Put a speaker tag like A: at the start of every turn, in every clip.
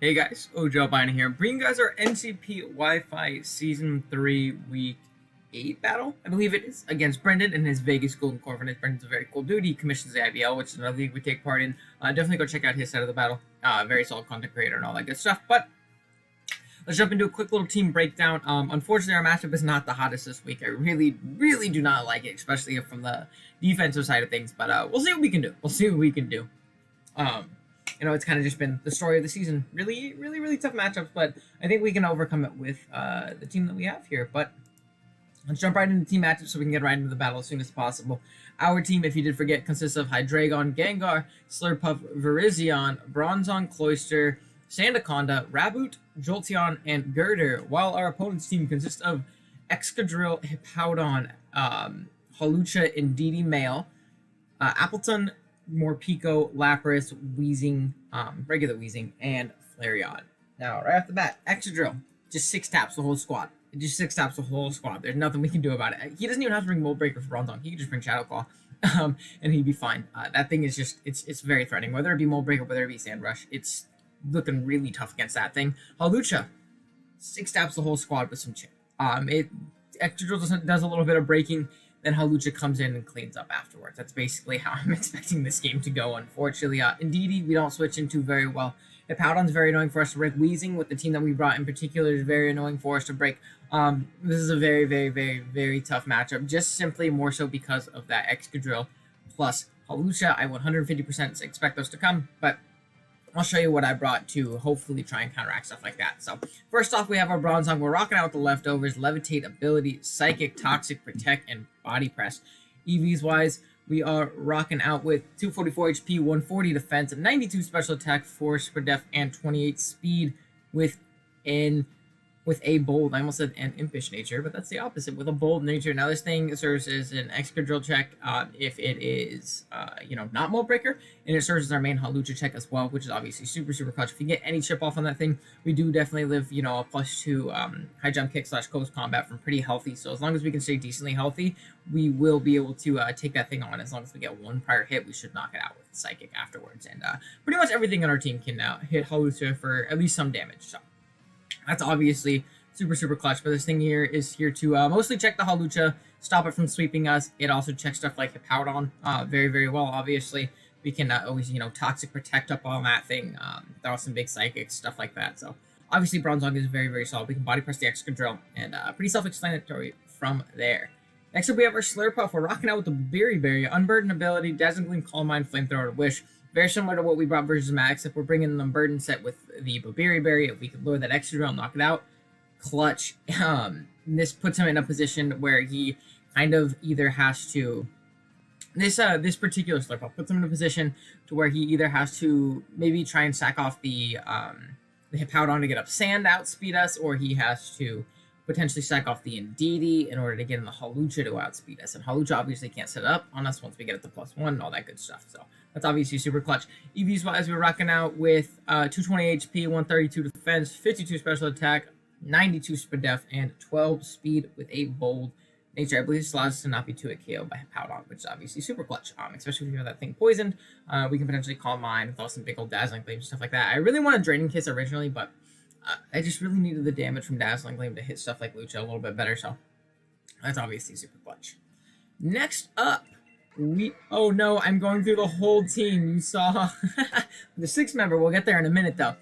A: Hey guys, Ojo Albino here, bringing you guys our NCP Wi-Fi Season 3 Week 8 battle, I believe it is, against Brendan and his Vegas Golden Corvinightss. Brendan's a very cool dude. He commissions the IBL, which is another league we take part in. Definitely go check out his side of the battle. Very solid content creator and all that good stuff. But let's jump into a quick little team breakdown. Unfortunately, our matchup is not the hottest this week. I really do not like it, especially from the defensive side of things. But we'll see what we can do. It's kind of just been the story of the season. Really tough matchups, but I think we can overcome it with the team that we have here. But let's jump right into team matchups so we can get right into the battle as soon as possible. Our team, if you did forget, consists of Hydreigon, Gengar, Slurpuff, Virizion, Bronzong, Cloyster, Sandaconda, Raboot, Jolteon, and Girder, while our opponent's team consists of Excadrill, Hippowdon, Hawlucha, Indeedee Male, Appleton, Morpeko, Lapras, Weezing, regular Weezing, and Flareon. Now, right off the bat, Excadrill just 6 taps the whole squad. There's nothing we can do about it. He doesn't even have to bring Mold Breaker for Bronzong. He can just bring Shadow Claw, and he'd be fine. That thing is just, it's very threatening. Whether it be Mold Breaker, whether it be Sand Rush, it's looking really tough against that thing. Hawlucha, 6 taps the whole squad with some chip. Excadrill does a little bit of breaking, then Hawlucha comes in and cleans up afterwards. That's basically how I'm expecting this game to go, unfortunately. Indeedee, we don't switch into very well. Hippowdon's very annoying for us to break. Weezing, with the team that we brought in particular, is very annoying for us to break. This is a very tough matchup, just simply more so because of that Excadrill plus Hawlucha. I 150% expect those to come, but I'll show you what I brought to hopefully try and counteract stuff like that. So first off, we have our Bronzong. We're rocking out with the leftovers: Levitate, Ability, Psychic, Toxic, Protect, and Body Press. EVs wise, we are rocking out with 244 HP, 140 defense, 92 special attack, 4 super def, and 28 speed with a bold, I almost said an impish nature, but that's the opposite, with a bold nature. Now this thing serves as an Excadrill check if it is, not Mold Breaker, and it serves as our main Hawlucha check as well, which is obviously super clutch. If you get any chip off on that thing, we do definitely live, a +2 high jump kick / close combat from pretty healthy. So as long as we can stay decently healthy, we will be able to take that thing on. As long as we get one prior hit, we should knock it out with Psychic afterwards. And pretty much everything on our team can now hit Hawlucha for at least some damage. So that's obviously super clutch, but this thing here is here to mostly check the Hawlucha, stop it from sweeping us. It also checks stuff like Hippowdon very well. Obviously, we can always, Toxic Protect up on that thing, throw some big Psychics, stuff like that. So obviously, Bronzong is very solid. We can Body Press the Excadrill, and pretty self-explanatory from there. Next up, we have our Slurpuff. We're rocking out with the Berry, Unburden Ability, Dazzling Gleam, Calm Mind, Flamethrower, Wish. Very similar to what we brought versus Max, except we're bringing the Unburden set with the Berry. If we could lure that Excadrill, knock it out. Clutch. This puts him in a position where he kind of either has to, this particular Slurpuff puts him in a position to where he either has to maybe try and sack off the Hippowdon to get up Sand, outspeed us, or he has to potentially sack off the Indeedee in order to get in the Hawlucha to outspeed us. And Hawlucha obviously can't set it up on us once we get it to +1 and all that good stuff. So that's obviously super clutch. EVs wise, we're rocking out with 220 HP, 132 defense, 52 special attack, 92 super def, and 12 speed with a bold nature. I believe this allows us to not be 2-hit KO by Hippowdon, which is obviously super clutch. Especially if you have that thing poisoned, we can potentially Calm Mind, throw some big old Dazzling Gleam, stuff like that. I really wanted Draining Kiss originally, but I just really needed the damage from Dazzling Gleam to hit stuff like Lucha a little bit better, so that's obviously super clutch. Next up, oh no, I'm going through the whole team. You saw the 6th member. We'll get there in a minute, though.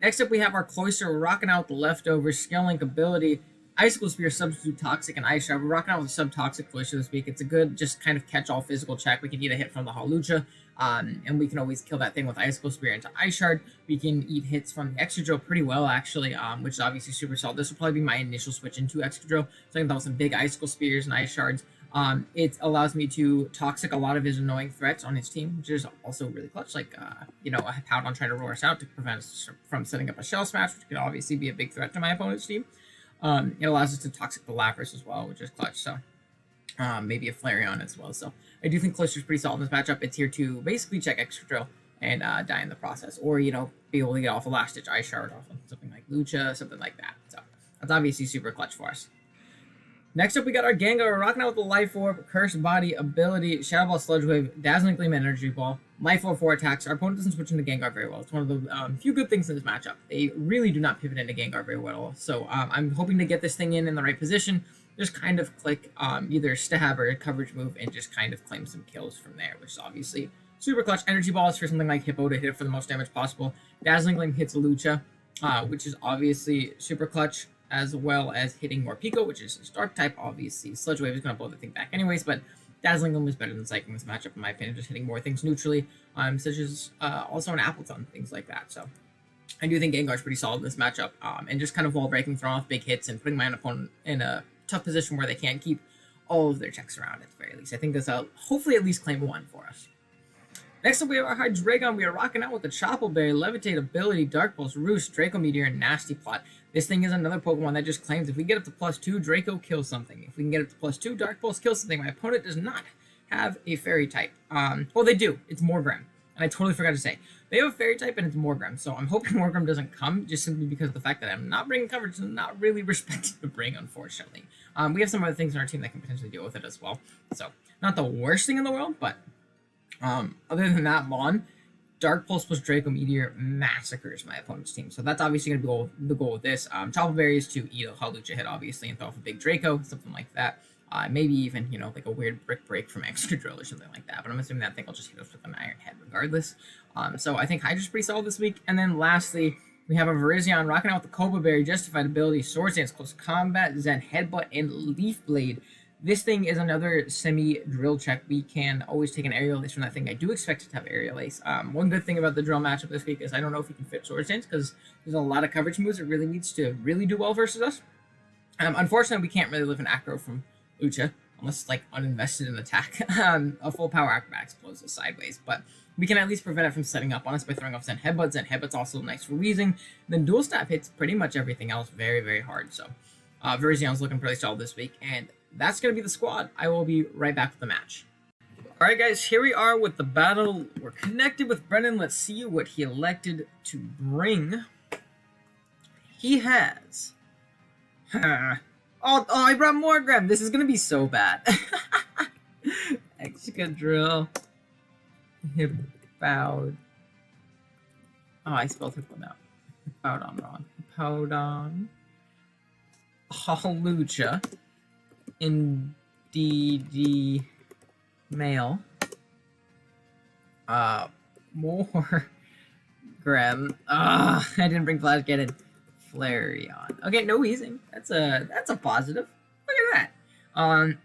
A: Next up, we have our Cloyster. We're rocking out with the leftovers, Skill Link Ability, Icicle Spear, Substitute Toxic, and Ice Shard. We're rocking out with Sub-Toxic Cloyster this week. It's a good, just kind of catch-all physical check. We can eat a hit from the Hawlucha, and we can always kill that thing with Icicle Spear into Ice Shard. We can eat hits from the Excadrill pretty well, actually, which is obviously super solid. This will probably be my initial switch into Excadrill, so I can throw some big Icicle Spears and Ice Shards. It allows me to Toxic a lot of his annoying threats on his team, which is also really clutch, like, a Hippowdon trying to roar us out to prevent us from setting up a Shell Smash, which could obviously be a big threat to my opponent's team. It allows us to Toxic the Lapras as well, which is clutch, so maybe a Flareon as well. So I do think Cloyster's pretty solid in this matchup. It's here to basically check Excadrill and die in the process, or, be able to get off a last-ditch Ice Shard off of something like Lucha, something like that. So that's obviously super clutch for us. Next up, we got our Gengar. We're rocking out with the Life Orb, Cursed Body, Ability, Shadow Ball, Sludge Wave, Dazzling Gleam, Energy Ball, Life Orb, 4 attacks. Our opponent doesn't switch into Gengar very well. It's one of the few good things in this matchup. They really do not pivot into Gengar very well. So I'm hoping to get this thing in the right position. Just kind of click either stab or a coverage move and just kind of claim some kills from there, which is obviously super clutch. Energy Ball is for something like Hippo to hit it for the most damage possible. Dazzling Gleam hits Lucha, which is obviously super clutch, as well as hitting more Pico, which is Dark type, obviously. Sludge Wave is going to blow the thing back anyways, but Dazzling Gleam is better than Psychic in this matchup, in my opinion, just hitting more things neutrally, such as also an Appleton, things like that. So I do think Gengar's pretty solid in this matchup, and just kind of wall breaking, throwing off big hits, and putting my opponent in a tough position where they can't keep all of their checks around at the very least. I think this will hopefully at least claim 1 for us. Next up, we have our Hydreigon. We are rocking out with the Chople Berry, Levitate, Ability, Dark Pulse, Roost, Draco Meteor, and Nasty Plot. This thing is another Pokemon that just claims if we get up to +2, Draco kills something. If we can get up to +2, Dark Pulse kills something. My opponent does not have a Fairy type. Well, they do. It's Morgrem. And I totally forgot to say. They have a Fairy type and it's Morgrem. So I'm hoping Morgrem doesn't come just simply because of the fact that I'm not bringing coverage and not really respected to bring, unfortunately. We have some other things in our team that can potentially deal with it as well. So not the worst thing in the world, but other than that, Dark Pulse plus Draco Meteor massacres my opponent's team. So that's obviously going to be the goal with this. Chople Berry is to eat a Hawlucha hit, obviously, and throw off a big Draco, something like that. Maybe even, like a weird Brick Break from Excadrill or something like that. But I'm assuming that thing will just hit us with an Iron Head regardless. So I think Hydra's pretty solid this week. And then lastly, we have a Virizion rocking out with the Cobra Berry, Justified Ability, Swords Dance, Close Combat, Zen Headbutt, and Leaf Blade. This thing is another semi-drill check. We can always take an Aerial Ace from that thing. I do expect it to have Aerial Ace. One good thing about the drill matchup this week is I don't know if he can fit Swords Dance because there's a lot of coverage moves it really needs to really do well versus us. Unfortunately, we can't really live an Acro from Lucha unless it's like uninvested in attack. A full power Acrobatics blows us sideways, but we can at least prevent it from setting up on us by throwing off Zen Headbutt. Zen Headbutt's also nice for Weezing. Then Dual Stab hits pretty much everything else very, very hard. So Virizion's looking pretty solid this week, and that's going to be the squad. I will be right back with the match. Alright guys, here we are with the battle. We're connected with Brennan. Let's see what he elected to bring. He has... Oh, I brought Morgrem. This is going to be so bad. Excadrill. Hippowd. Oh, I spelled Hippowd out. Hippowdon wrong. Hippowdon. Hawlucha. Indeed, male. More Grem. I didn't bring Flash. Get it. Flareon. Okay, no Weezing. That's a positive. Look at that.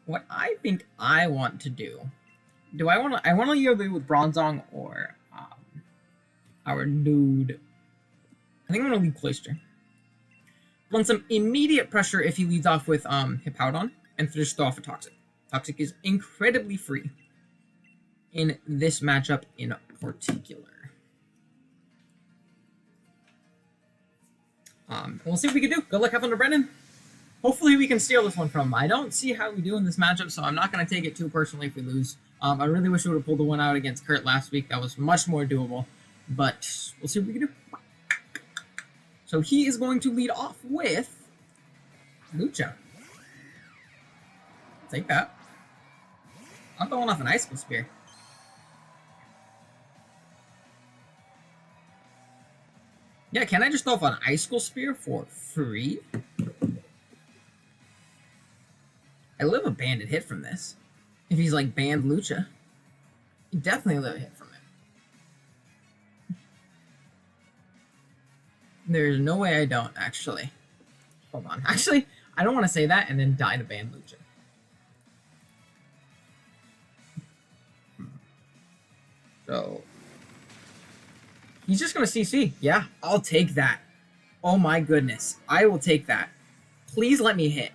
A: What I think I want to do. I want to either lead with Bronzong or our dude. I think I'm gonna lead Cloyster. On some immediate pressure if he leads off with Hippowdon and just throw off a Toxic. Toxic is incredibly free in this matchup in particular. We'll see what we can do. Good luck having to Brennan. Hopefully we can steal this one from him. I don't see how we do in this matchup, so I'm not going to take it too personally if we lose. I really wish we would have pulled the one out against Kurt last week. That was much more doable, but we'll see what we can do. So he is going to lead off with Lucha. Take that. I'm going off an Icicle Spear. Yeah, can I just throw off an Icicle Spear for free? I live a banded hit from this. If he's like banned Lucha, you definitely live a hit from it. There's no way I don't, actually. Hold on. Actually, I don't want to say that and then die to ban Lucha. So, he's just going to CC. Yeah, I'll take that. Oh my goodness. I will take that. Please let me hit.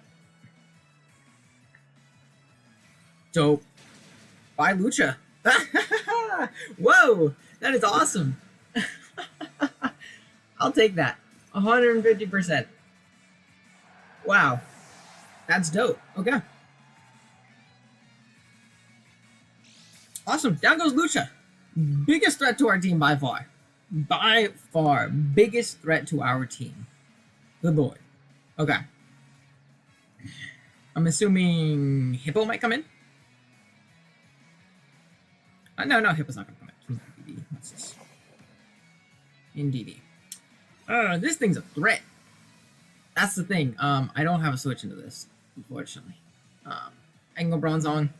A: Dope. Bye, Lucha. Whoa, that is awesome. I'll take that. 150%. Wow. That's dope. Okay. Awesome. Down goes Lucha. Biggest threat to our team by far. By far. Biggest threat to our team. Good boy. Okay. I'm assuming Hippo might come in. No, Hippo's not gonna come in. DD. What's this? In DD. This thing's a threat. That's the thing. I don't have a switch into this, unfortunately. I can go Bronzong.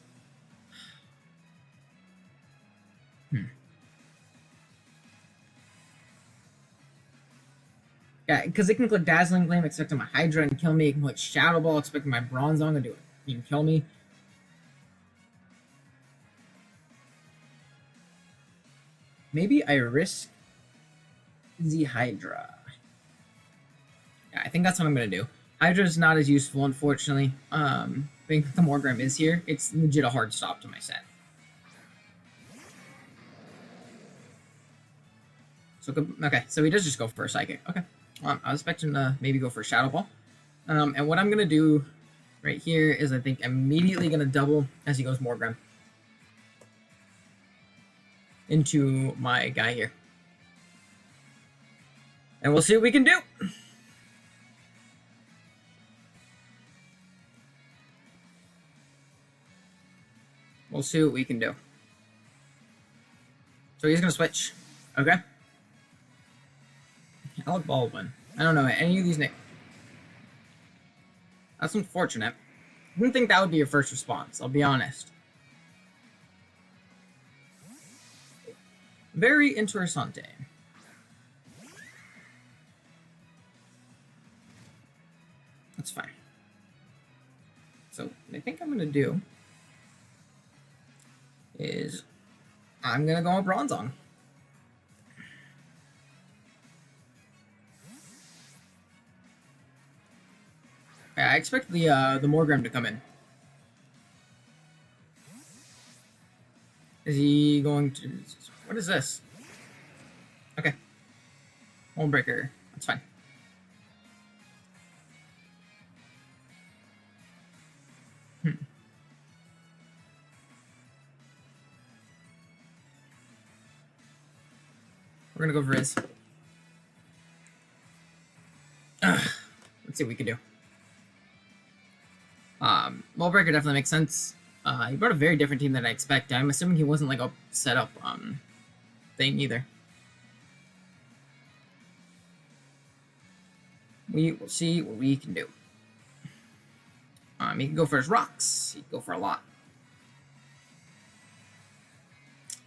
A: Yeah, because it can click Dazzling Gleam, expecting my Hydra and kill me. It can click Shadow Ball, expecting my Bronzong to do it. You can kill me. Maybe I risk the Hydra. Yeah, I think that's what I'm going to do. Hydra is not as useful, unfortunately. I think the Morgrem is here. It's legit a hard stop to my set. So, okay, so he does just go for a Psychic. Okay. I was expecting to maybe go for a Shadow Ball. And what I'm going to do right here is I think immediately going to double as he goes Morgrem into my guy here. And we'll see what we can do. We'll see what we can do. So he's going to switch. Okay. Alec Baldwin. I don't know any of these names. That's unfortunate. I didn't think that would be your first response, I'll be honest. Very interessante. That's fine. So, what I think I'm going to do is I'm going to go with Bronzong. I expect the Morgrem to come in. Is he going to... What is this? Okay. Mold Breaker. That's fine. We're gonna go for Riz. Let's see what we can do. Mold Breaker definitely makes sense. He brought a very different team than I expected. I'm assuming he wasn't like a setup thing either. We will see what we can do. He can go for his rocks. He can go for a lot.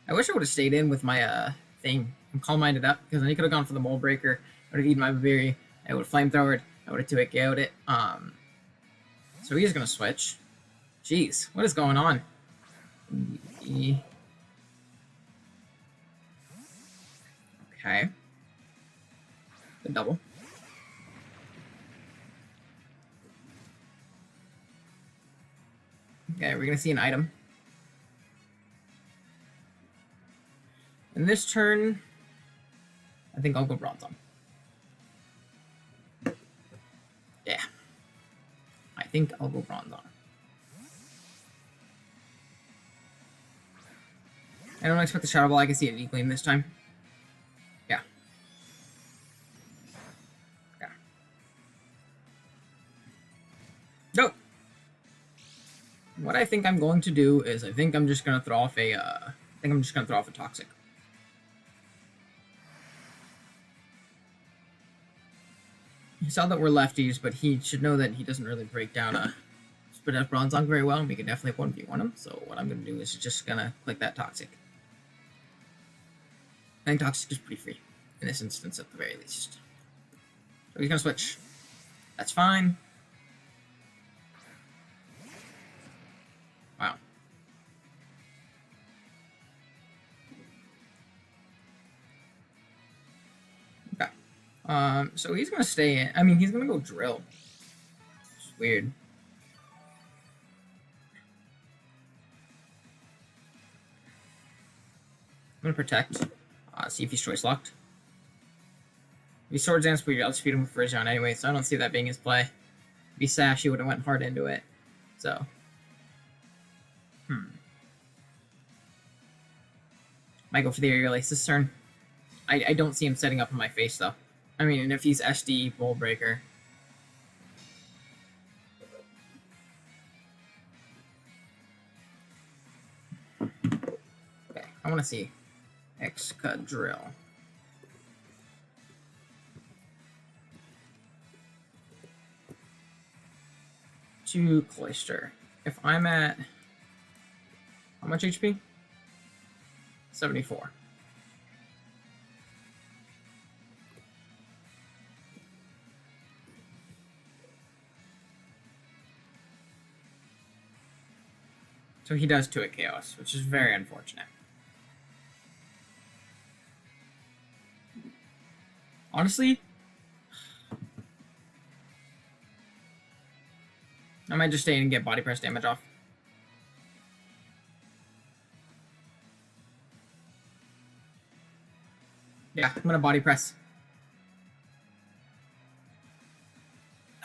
A: I wish I would have stayed in with my thing and calm-minded up, because then he could have gone for the Mold Breaker. I would have eaten my Babiri. I would have flamethrowered. I would have 2-hit KO'd it. So he's gonna switch. Jeez, what is going on? Okay. The double. Okay, we're gonna see an item. And this turn, I think I'll go Bronzong. Yeah. I think I'll go Bronzong. I don't expect the Shadow Ball. I can see an E-Gleam this time. Yeah. Yeah. Nope. What I think I'm going to do is I think I'm just going to throw off a Toxic. He saw that we're lefties, but he should know that he doesn't really break down a Spit Out Bronzong very well, and we can definitely 1v1 him. So what I'm going to do is just going to click that Toxic. I think Toxic is pretty free in this instance at the very least. So he's going to switch. That's fine. Wow. Okay. So he's going to stay in. I mean, he's going to go Drill. It's weird. I'm going to Protect. See if he's choice locked. If he Swords Dance, I'll just feed him with Frizion anyway, so I don't see that being his play. If he Sash, he would have went hard into it. So. Might go for the Aerial Ace this turn. I don't see him setting up in my face, though. I mean, if he's SD, Mold Breaker. I want to see Excadrill. To Cloister. If I'm at how much HP? 74. So he does 2 at Chaos, which is very unfortunate. Honestly, I might just stay in and get body press damage off. Yeah, I'm gonna body press.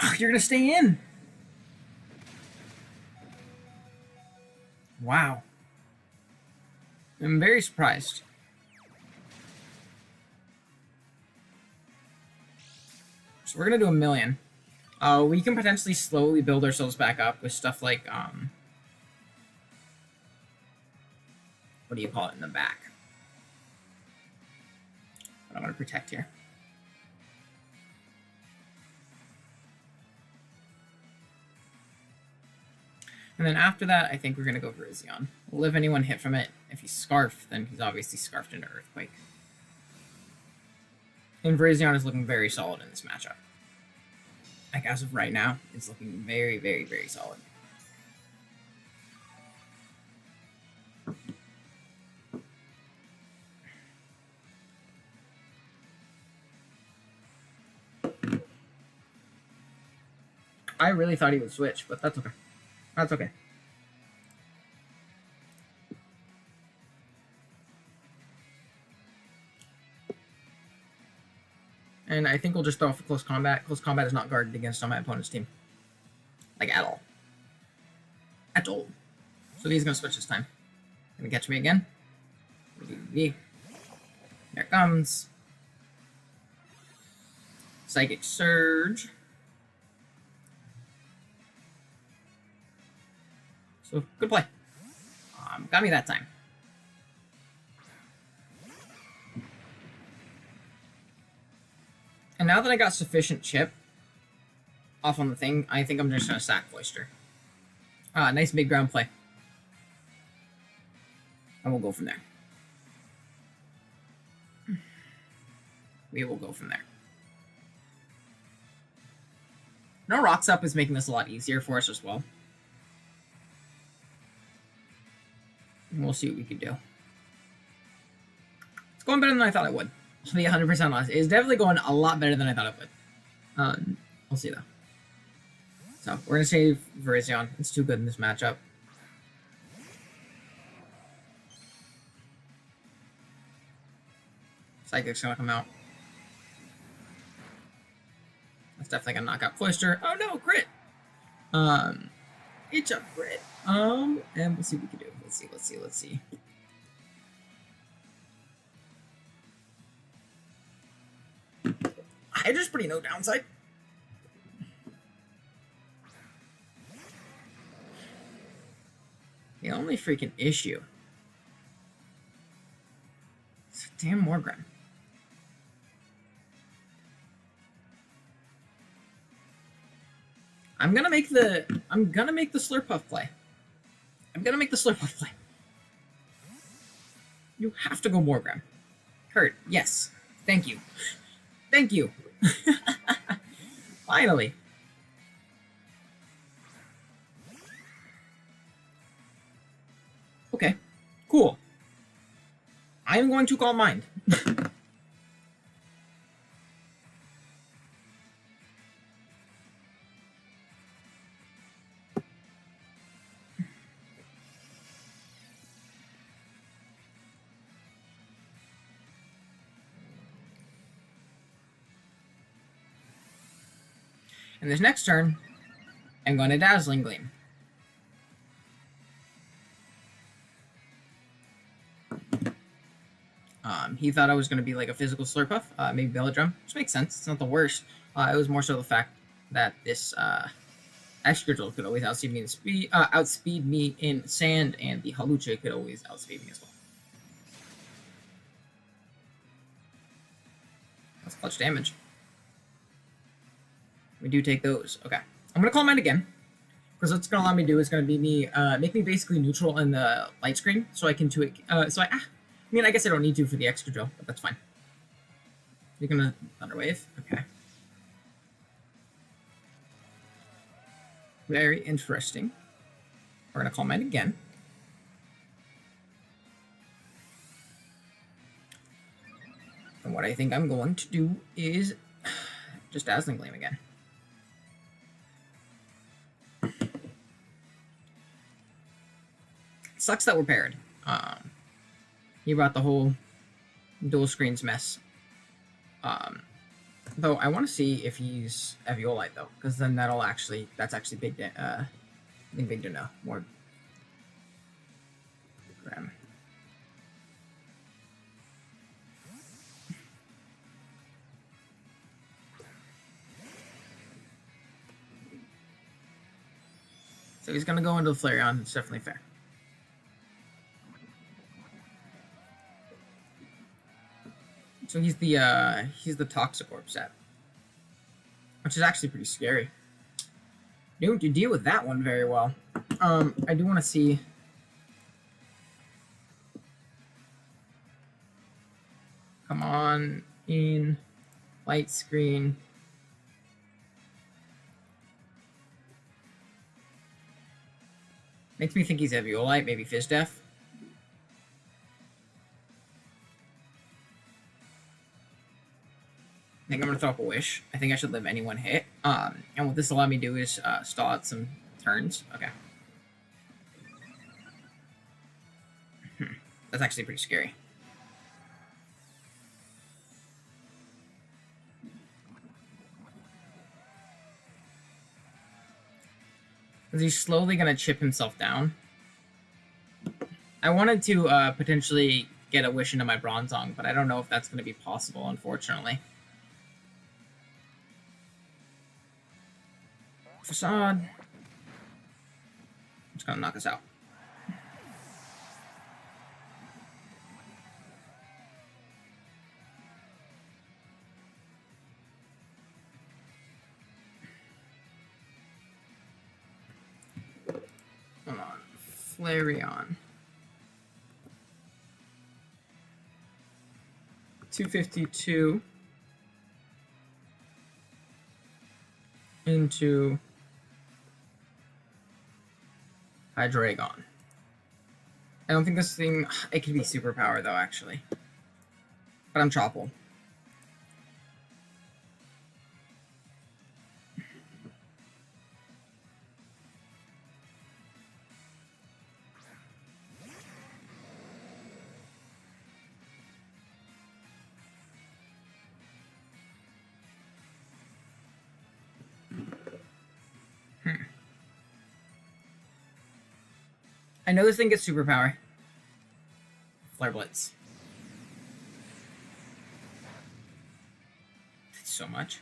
A: Oh, you're gonna stay in. Wow. I'm very surprised. So we're gonna do 1,000,000. We can potentially slowly build ourselves back up with stuff like, what do you call it in the back? I want to protect here. And then after that, I think we're going to go Virizion. We'll live anyone hit from it. If he's Scarfed, then he's obviously Scarfed into Earthquake. And Virizion is looking very solid in this matchup. Like, as of right now, it's looking very, very, very solid. I really thought he would switch, but that's okay. That's okay. And I think we'll just throw off the Close Combat. Close Combat is not guarded against on my opponent's team. Like, at all. At all. So he's going to switch this time. Gonna catch me again. There it comes. Psychic Surge. So, good play. Got me that time. And now that I got sufficient chip off on the thing, I think I'm just going to sack Cloister. Nice mid-ground play. And we'll go from there. We will go from there. No Rocks Up is making this a lot easier for us as well. And we'll see what we can do. It's going better than I thought it would. I'll be 100% honest. It's definitely going a lot better than I thought it would. We'll see though. So we're gonna save Virizion. It's too good in this matchup. Psychic's gonna come out. That's definitely gonna knock out Cloister. Oh no, crit! It's a crit. And we'll see what we can do. Let's see. Hydra's pretty no downside. The only freaking issue is a damn Morgrim. I'm gonna make the Slurpuff play. You have to go Morgrim. Kurt, yes. Thank you. Thank you. Finally. Okay. Cool. I am going to call Mind. And this next turn, I'm going to Dazzling Gleam. He thought I was going to be like a physical Slurpuff, maybe Belladrum, which makes sense. It's not the worst. It was more so the fact that this Excadrill could always outspeed me in speed, outspeed me in sand, and the Halucha could always outspeed me as well. That's clutch damage. We do take those. Okay. I'm going to Calm Mind again. Because what's going to allow me to do is going to be me, make me basically neutral in the light screen. So I can do it. I mean, I guess I don't need to for the Excadrill, but that's fine. You're going to Thunder Wave? Okay. Very interesting. We're going to Calm Mind again. And what I think I'm going to do is just Dazzling Gleam again. Sucks that we're paired. He brought the whole dual screens mess. Though I want to see if he's Eviolite though, because then that's actually big. I think big to know more. Grim. So he's gonna go into the Flareon. It's definitely fair. So he's the Toxicorp set, which is actually pretty scary. You deal with that one very well. I do want to see. Come on, in light screen. Makes me think he's Eviolite, maybe Fizdef. I think I'm going to throw up a Wish. I think I should live any one hit. And what this allow me to do is stall out some turns. Okay. That's actually pretty scary. Is he slowly going to chip himself down? I wanted to potentially get a Wish into my Bronzong, but I don't know if that's going to be possible, unfortunately. Facade. It's gonna knock us out. Hold on. Flareon. 252 into Hydreigon. I don't think this thing... It could be superpower, though, actually. But I'm Chople. I know this thing gets superpower. Flare Blitz. That's so much.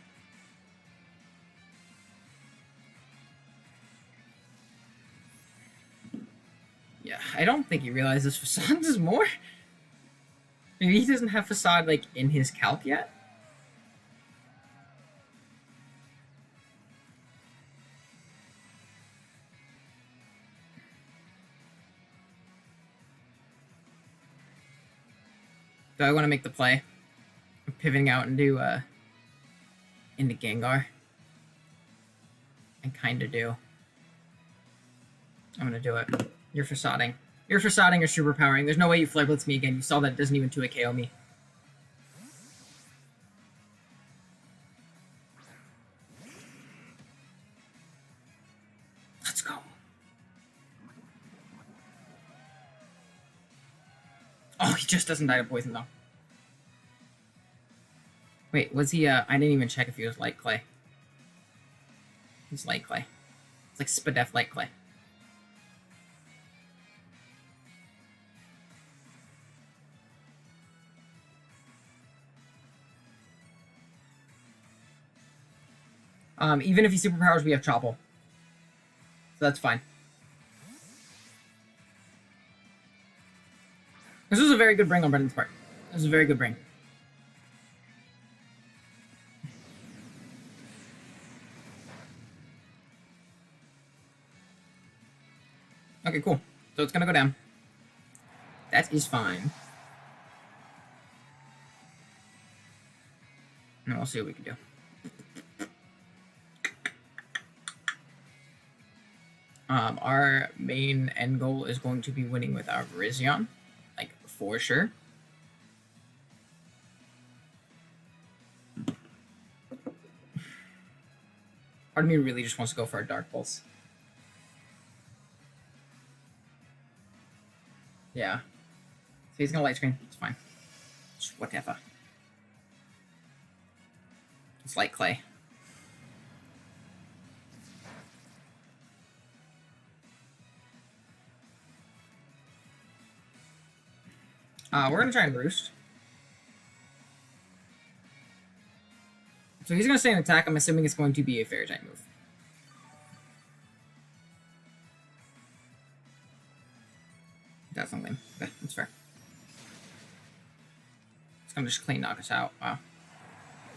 A: Yeah, I don't think he realizes Facade does more. Maybe he doesn't have Facade, like, in his calc yet? Do I want to make the play of pivoting out into Gengar? I kind of do. I'm going to do it. You're Facading. You're Facading or superpowering. There's no way you Flare Blitz me again. You saw that it doesn't even 2-hit KO me. Let's go. Oh, he just doesn't die to poison, though. Wait, was he, I didn't even check if he was Light Clay. He's Light Clay. It's like Spadef Light Clay. Even if he superpowers, we have Chople. So that's fine. This was a very good bring on Brendan's part. This was a very good bring. Okay, cool. So it's gonna go down. That is fine. And we'll see what we can do. Our main end goal is going to be winning with our Virizion, like, for sure. Part of me really just wants to go for a Dark Pulse. Yeah. So he's gonna light screen. It's fine. Just whatever. It's like clay. We're gonna try and roost. So he's gonna stay in attack. I'm assuming it's going to be a fairy type move. That's something. Okay, that's fair. It's gonna just clean knock us out. Wow.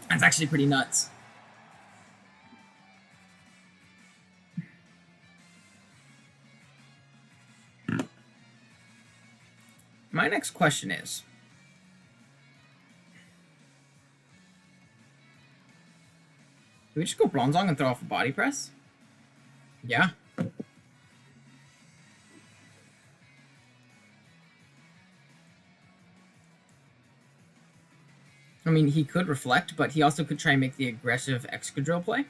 A: That's actually pretty nuts. My next question is, do we just go Bronzong and throw off a body press? Yeah. I mean, he could reflect, but he also could try and make the aggressive Excadrill play.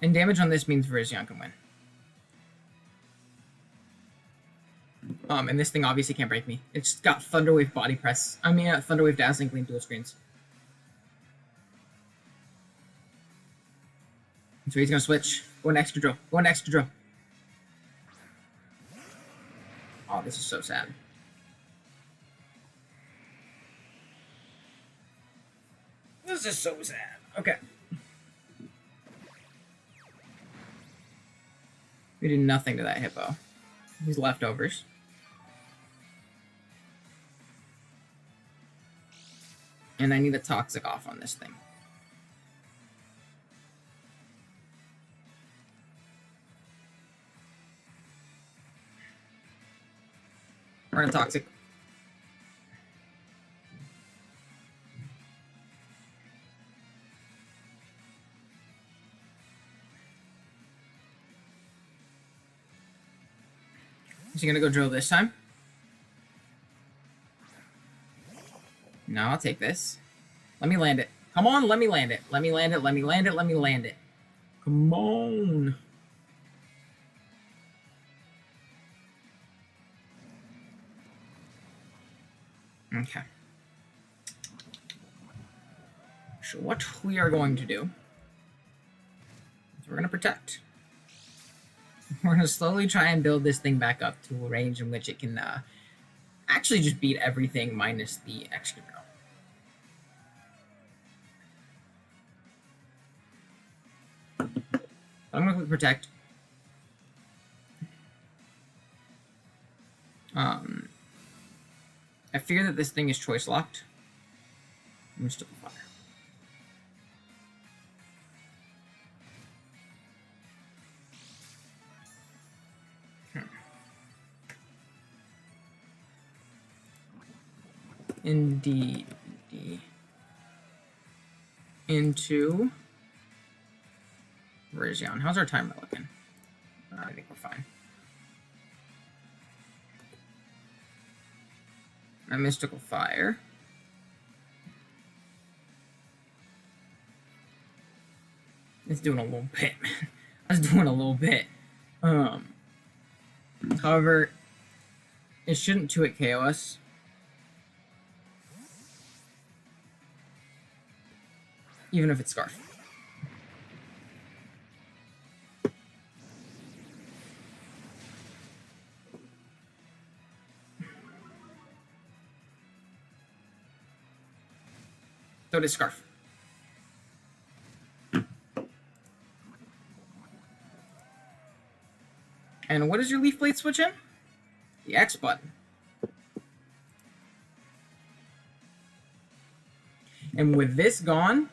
A: And damage on this means Virizion can win. And this thing obviously can't break me. It's got Thunderwave body press. I mean, Thunderwave dazzling clean dual screens. So he's gonna switch. Go an extra drill. Go an extra drill. Oh, this is so sad. This is so sad. Okay. We did nothing to that hippo. He's leftovers. And I need a toxic off on this thing. We're gonna toxic. Is he gonna go drill this time? No, I'll take this. Let me land it. Come on, let me land it. Let me land it, let me land it, let me land it. Come on. Okay. So what we are going to do is we're going to protect. We're going to slowly try and build this thing back up to a range in which it can actually just beat everything minus the Excadrill. I'm going to protect. I fear that this thing is choice locked. Mystical Fire. Indeed. Into Virizion. How's our timer looking? I think we're fine. A Mystical Fire. It's doing a little bit, man. I was doing a little bit. However, it shouldn't 2-hit KO us. Even if it's Scarf. So it is Scarf. And what does your Leaf Blade switch in? The X button. And with this gone,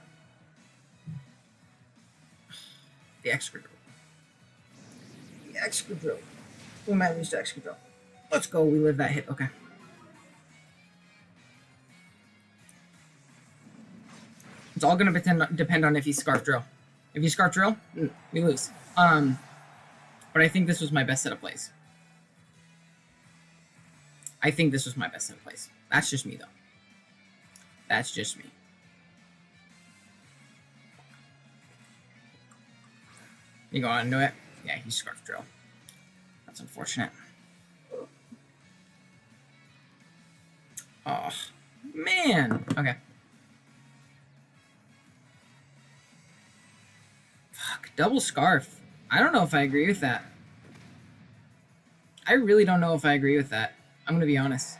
A: the Excadrill. Excadrill. We might lose to Excadrill. Let's go. We live that hit. Okay. It's all going to depend on if he Scarf Drill. If you Scarf Drill, we lose. But I think this was my best set of plays. I think this was my best set of plays. That's just me, though. That's just me. You go on into it? Yeah, he's Scarf Drill. That's unfortunate. Oh, man. Okay. Fuck, double Scarf. I don't know if I agree with that. I really don't know if I agree with that. I'm gonna be honest.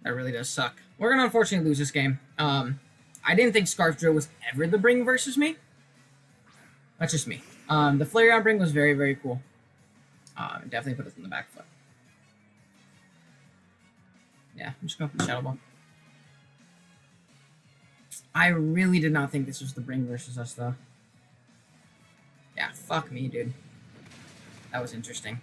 A: That really does suck. We're going to unfortunately lose this game. I didn't think Scarf Drill was ever the Bring versus me. That's just me. The Flareon Bring was very, very cool. Definitely put us in the back foot. Yeah, I'm just going for the Shadow Ball. I really did not think this was the Bring versus us, though. Yeah, fuck me, dude. That was interesting.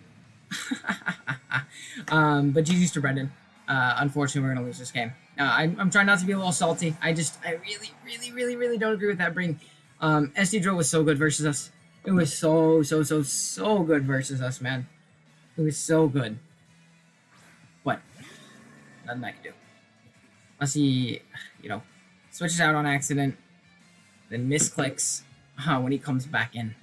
A: But GG's to Brendan. Unfortunately, we're going to lose this game. I'm trying not to be a little salty. I really don't agree with that Bring. SD was so good versus us. It was so good versus us, man. It was so good. But nothing I can do. Unless he, switches out on accident, then misclicks when he comes back in.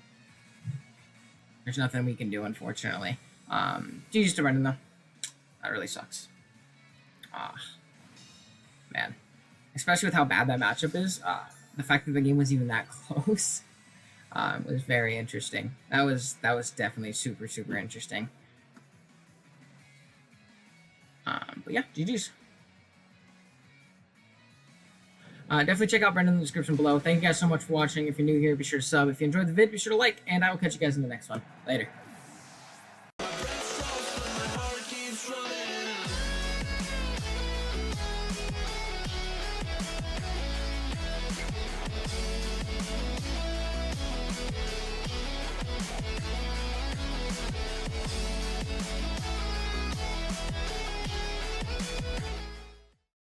A: There's nothing we can do, unfortunately. GG's to Brendan, though. That really sucks. Man. Especially with how bad that matchup is. The fact that the game was even that close was very interesting. That was definitely super interesting. But yeah, GG's. Definitely check out Brendan in the description below. Thank you guys so much for watching. If you're new here, be sure to sub. If you enjoyed the vid, be sure to like, and I will catch you guys in the next one. Later.